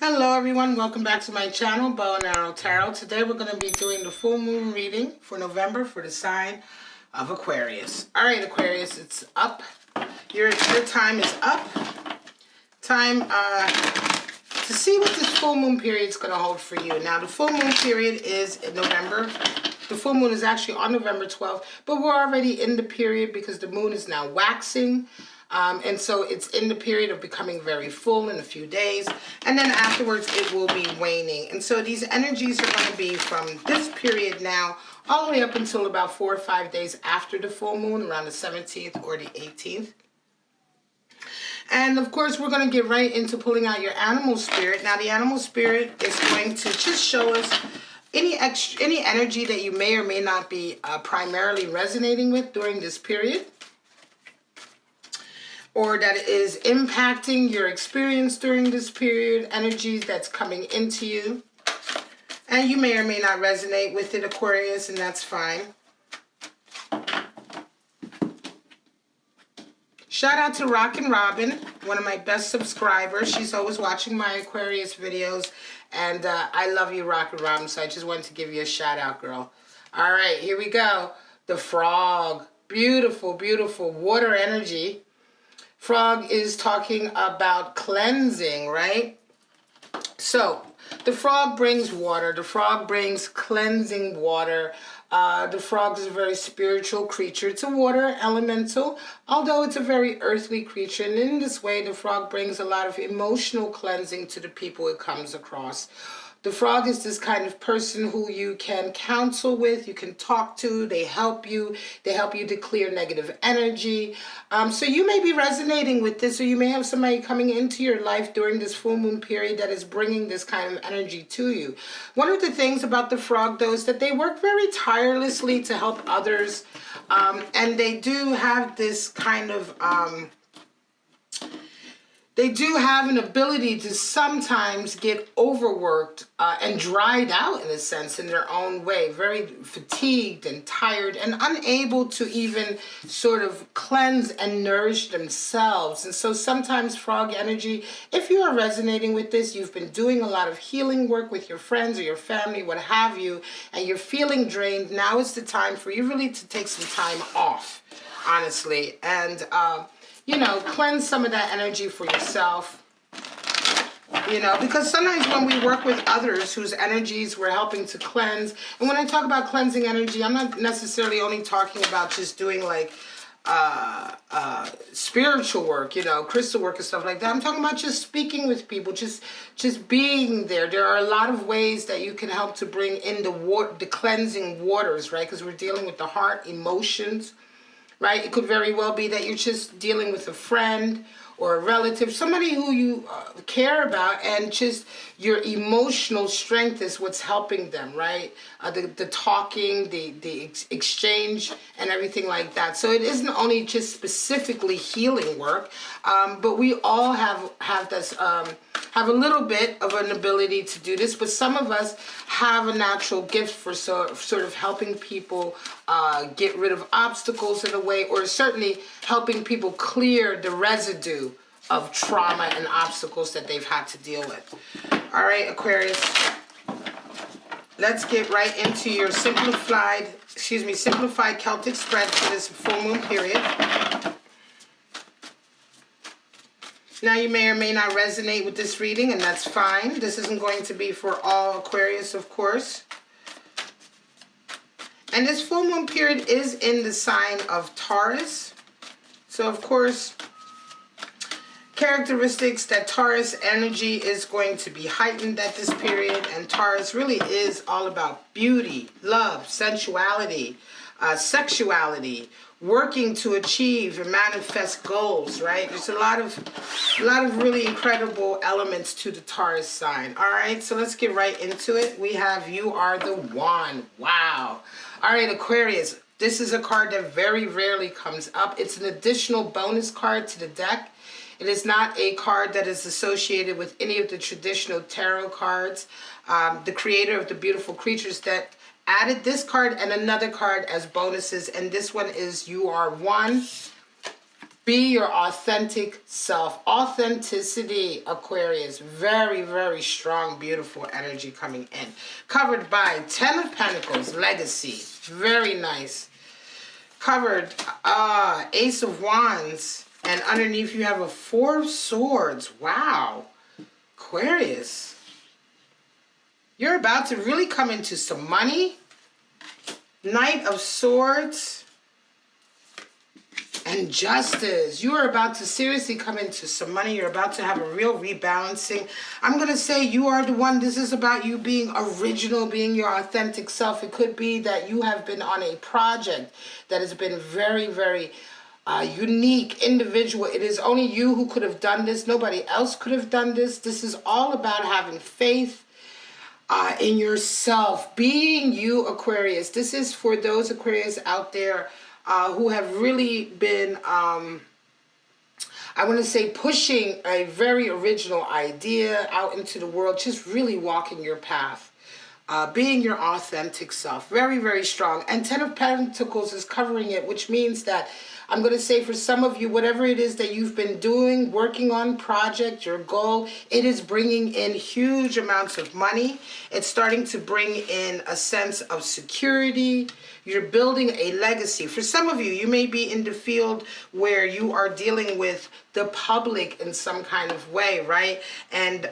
Hello everyone, welcome back to my channel, Bow and Arrow Tarot. Today we're going to be doing the full moon reading for November for the sign of Aquarius. Alright Aquarius, it's up. Your time is up. Time to see what this full moon period is going to hold for you. Now the full moon period is in November. The full moon is actually on November 12th, but we're already in the period because the moon is now waxing. And so it's in the period of becoming very full in a few days. And then afterwards it will be waning. And so these energies are going to be from this period now all the way up until about 4 or 5 days after the full moon, around the 17th or the 18th. And of course, we're going to get right into pulling out your animal spirit. Now, the animal spirit is going to just show us any energy that you may or may not be primarily resonating with during this period, or that is impacting your experience during this period, energies that's coming into you. And you may or may not resonate with it, Aquarius, and that's fine. Shout out to Rockin' Robin, one of my best subscribers. She's always watching my Aquarius videos, and I love you, Rockin' Robin, so I just wanted to give you a shout out, girl. All right, here we go. The frog. Beautiful, beautiful water energy. Frog is talking about cleansing, right? So the frog brings water. The frog brings cleansing water. The frog is a very spiritual creature. It's a water elemental, although it's a very earthly creature. And in this way, the frog brings a lot of emotional cleansing to the people it comes across. The frog is this kind of person who you can counsel with, you can talk to, they help you to clear negative energy. So you may be resonating with this, or you may have somebody coming into your life during this full moon period that is bringing this kind of energy to you. One of the things about the frog, though, is that they work very tirelessly to help others, and they do have this kind of... They do have an ability to sometimes get overworked and dried out, in a sense, in their own way. Very fatigued and tired and unable to even sort of cleanse and nourish themselves. And so sometimes frog energy, if you are resonating with this, you've been doing a lot of healing work with your friends or your family, what have you, and you're feeling drained, now is the time for you really to take some time off, honestly. And... you know, cleanse some of that energy for yourself, you know, because sometimes when we work with others whose energies we're helping to cleanse, and when I talk about cleansing energy, I'm not necessarily only talking about just doing like spiritual work, you know, crystal work and stuff like that. I'm talking about just speaking with people, just being there. There are a lot of ways that you can help to bring in the cleansing waters, right? Because we're dealing with the heart, emotions, right? It could very well be that you're just dealing with a friend or a relative, somebody who you care about, and just your emotional strength is what's helping them, right? The talking, the exchange, and everything like that. So it isn't only just specifically healing work, but we all have this... have a little bit of an ability to do this, but some of us have a natural gift for sort of helping people get rid of obstacles in a way, or certainly helping people clear the residue of trauma and obstacles that they've had to deal with. All right, Aquarius, let's get right into your simplified Celtic spread for this full moon period. Now, you may or may not resonate with this reading, and that's fine. This isn't going to be for all Aquarius, of course. And this full moon period is in the sign of Taurus. So, of course, characteristics that Taurus energy is going to be heightened at this period. And Taurus really is all about beauty, love, sensuality, sexuality, working to achieve and manifest goals, right? There's a lot of really incredible elements to the Taurus sign. All right, so let's get right into it. We have You Are the One. Wow. All right, Aquarius, this is a card that very rarely comes up. It's an additional bonus card to the deck. It is not a card that is associated with any of the traditional tarot cards. The creator of the beautiful creatures deck added this card and another card as bonuses, and this one is You Are One. Be your authentic self. Authenticity, Aquarius. Very, very strong, beautiful energy coming in. Covered by 10 of Pentacles, legacy. Very nice. Covered, Ace of Wands. And underneath you have a 4 of Swords. Wow. Aquarius. You're about to really come into some money. Knight of Swords. And Justice. You are about to seriously come into some money. You're about to have a real rebalancing. I'm going to say you are the one. This is about you being original, being your authentic self. It could be that you have been on a project that has been very, very unique, individual. It is only you who could have done this. Nobody else could have done this. This is all about having faith in yourself. Being you, Aquarius. This is for those Aquarius out there who have really been, I want to say, pushing a very original idea out into the world, just really walking your path, being your authentic self. Very, very strong. And 10 of Pentacles is covering it, which means that I'm going to say for some of you, whatever it is that you've been doing, working on, project, your goal, it is bringing in huge amounts of money. It's starting to bring in a sense of security. You're building a legacy. For some of you, you may be in the field where you are dealing with the public in some kind of way, right? And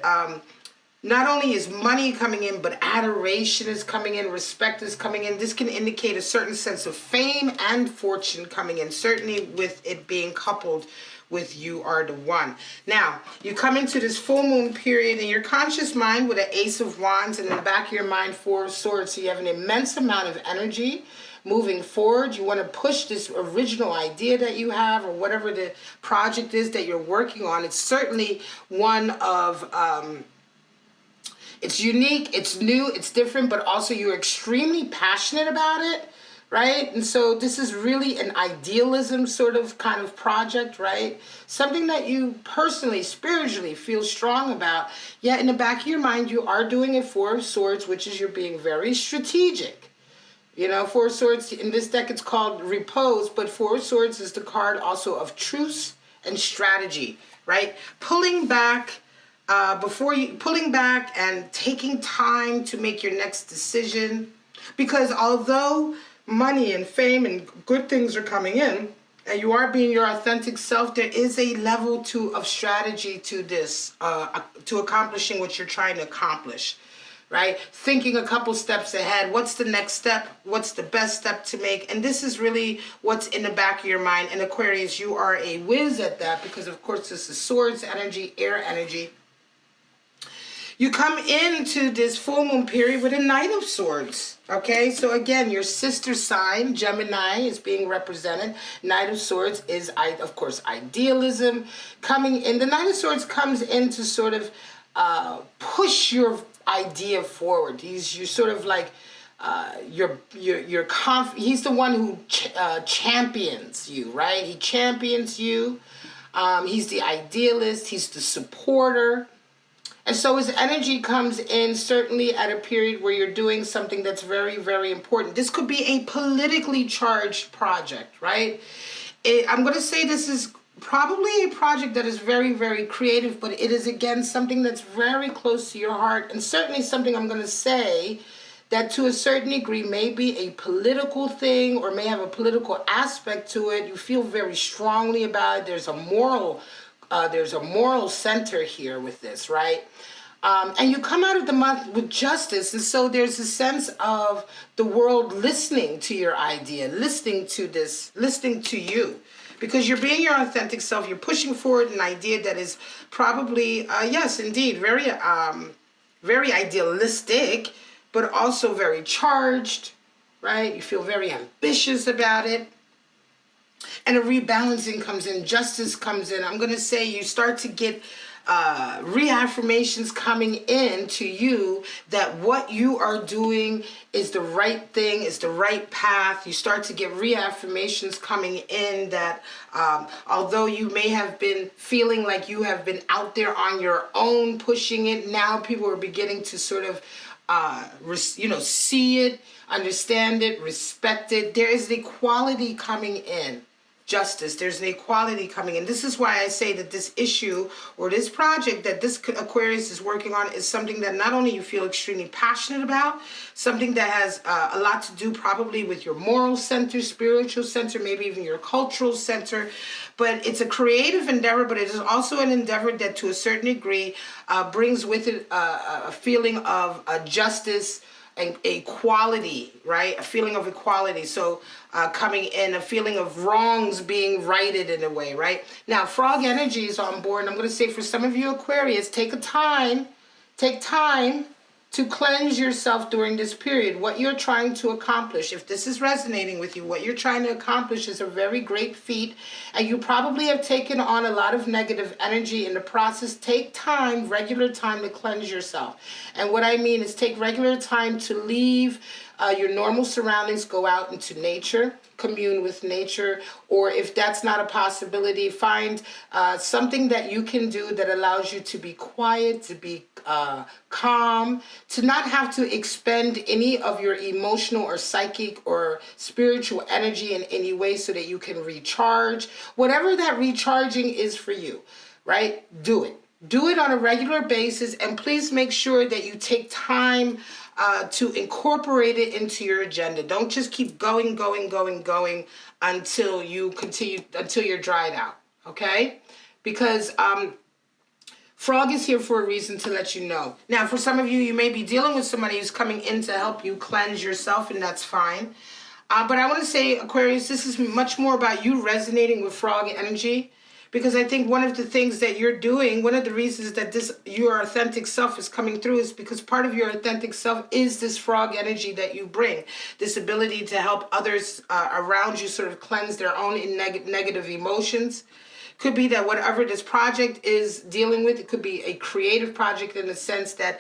not only is money coming in, but adoration is coming in, respect is coming in. This can indicate a certain sense of fame and fortune coming in, certainly with it being coupled with you are the one. Now, you come into this full moon period in your conscious mind with an Ace of Wands, and in the back of your mind, 4 of Swords. So you have an immense amount of energy moving forward. You want to push this original idea that you have, or whatever the project is that you're working on. It's certainly one of... it's unique, it's new, it's different, but also you're extremely passionate about it, right? And so this is really an idealism sort of kind of project, right? Something that you personally, spiritually feel strong about. Yet in the back of your mind, you are doing a 4 of Swords, which is you're being very strategic. You know, 4 of Swords, in this deck it's called Repose, but 4 of Swords is the card also of truce and strategy, right? Pulling back, pulling back and taking time to make your next decision. Because although money and fame and good things are coming in, and you are being your authentic self, there is a level of strategy to this, to accomplishing what you're trying to accomplish, right? Thinking a couple steps ahead. What's the next step? What's the best step to make? And this is really what's in the back of your mind. And Aquarius, you are a whiz at that, because of course this is Swords energy, air energy. You come into this full moon period with a Knight of Swords, okay? So again, your sister sign, Gemini, is being represented. Knight of Swords is, of course, idealism coming in. The Knight of Swords comes in to sort of push your idea forward. You're sort of like, he's the one who champions you, right? He champions you. He's the idealist. He's the supporter. And so his energy comes in certainly at a period where you're doing something that's very, very important. This could be a politically charged project, right? I'm going to say this is probably a project that is very, very creative, but it is, again, something that's very close to your heart, and certainly something I'm going to say that to a certain degree may be a political thing or may have a political aspect to it. You feel very strongly about it. There's a moral center here with this, right? And you come out of the month with justice, and so there's a sense of the world listening to your idea, listening to this, listening to you, because you're being your authentic self. You're pushing forward an idea that is probably, yes, indeed, very, very idealistic, but also very charged, right? You feel very ambitious about it. And a rebalancing comes in, justice comes in. I'm going to say you start to get reaffirmations coming in to you that what you are doing is the right thing, is the right path. You start to get reaffirmations coming in that although you may have been feeling like you have been out there on your own pushing it, now people are beginning to sort of see it, understand it, respect it. There is the quality coming in. justice. There's an equality coming in. This is why I say that this issue or this project that this Aquarius is working on is something that not only you feel extremely passionate about, something that has a lot to do probably with your moral center, spiritual center, maybe even your cultural center. But it's a creative endeavor, but it is also an endeavor that to a certain degree brings with it a feeling of justice and equality, right? A feeling of equality. So coming in, a feeling of wrongs being righted in a way, right? Now, frog energy is on board. And I'm going to say for some of you Aquarius, take time to cleanse yourself during this period. What you're trying to accomplish, if this is resonating with you, what you're trying to accomplish is a very great feat, and you probably have taken on a lot of negative energy in the process. Take time, regular time, to cleanse yourself. And what I mean is take regular time to leave your normal surroundings, go out into nature, commune with nature, or if that's not a possibility, find something that you can do that allows you to be quiet, to be calm, to not have to expend any of your emotional or psychic or spiritual energy in any way so that you can recharge. Whatever that recharging is for you, right? Do it. Do it on a regular basis, and please make sure that you take time to incorporate it into your agenda. Don't just keep going until you continue, until you're dried out, okay? Because frog is here for a reason to let you know. Now, for some of you, you may be dealing with somebody who's coming in to help you cleanse yourself, and that's fine. But I want to say, Aquarius, this is much more about you resonating with frog energy. Because I think one of the things that you're doing, one of the reasons that your authentic self is coming through is because part of your authentic self is this frog energy that you bring. This ability to help others around you sort of cleanse their own negative emotions. Could be that whatever this project is dealing with, it could be a creative project in the sense that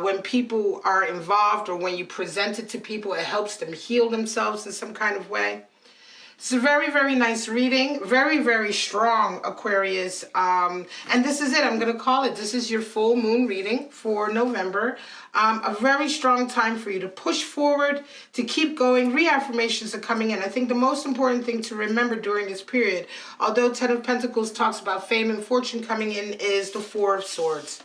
when people are involved or when you present it to people, it helps them heal themselves in some kind of way. It's a very, very nice reading. Very, very strong, Aquarius. And this is it. I'm going to call it. This is your full moon reading for November. A very strong time for you to push forward, to keep going. Reaffirmations are coming in. I think the most important thing to remember during this period, although Ten of Pentacles talks about fame and fortune coming in, is the Four of Swords.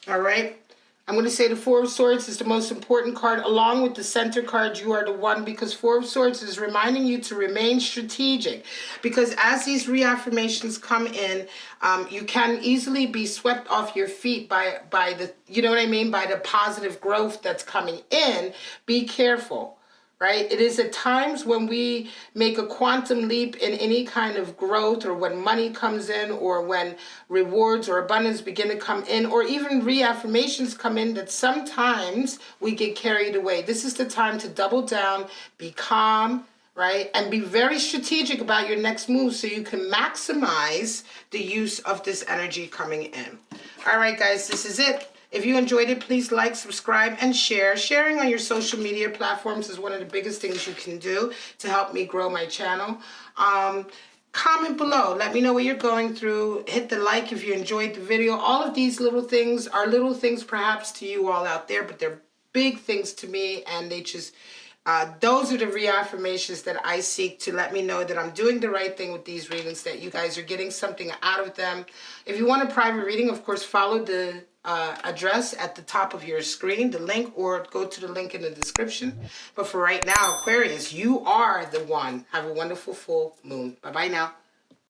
All right? I'm going to say the Four of Swords is the most important card, along with the center card, you are the one, because Four of Swords is reminding you to remain strategic. Because as these reaffirmations come in, you can easily be swept off your feet by the, you know what I mean, by the positive growth that's coming in. Be careful. Right? It is at times when we make a quantum leap in any kind of growth, or when money comes in, or when rewards or abundance begin to come in, or even reaffirmations come in, that sometimes we get carried away. This is the time to double down, be calm, right? And be very strategic about your next move so you can maximize the use of this energy coming in. All right, guys, this is it. If you enjoyed it, please like, subscribe, and share. Sharing on your social media platforms is one of the biggest things you can do to help me grow my channel. Comment below. Let me know what you're going through. Hit the like if you enjoyed the video. All of these little things are little things perhaps to you all out there, but they're big things to me, and they just... those are the reaffirmations that I seek to let me know that I'm doing the right thing with these readings, that you guys are getting something out of them. If you want a private reading, of course, follow the address at the top of your screen, the link, or go to the link in the description. But for right now, Aquarius, you are the one. Have a wonderful full moon. Bye-bye now.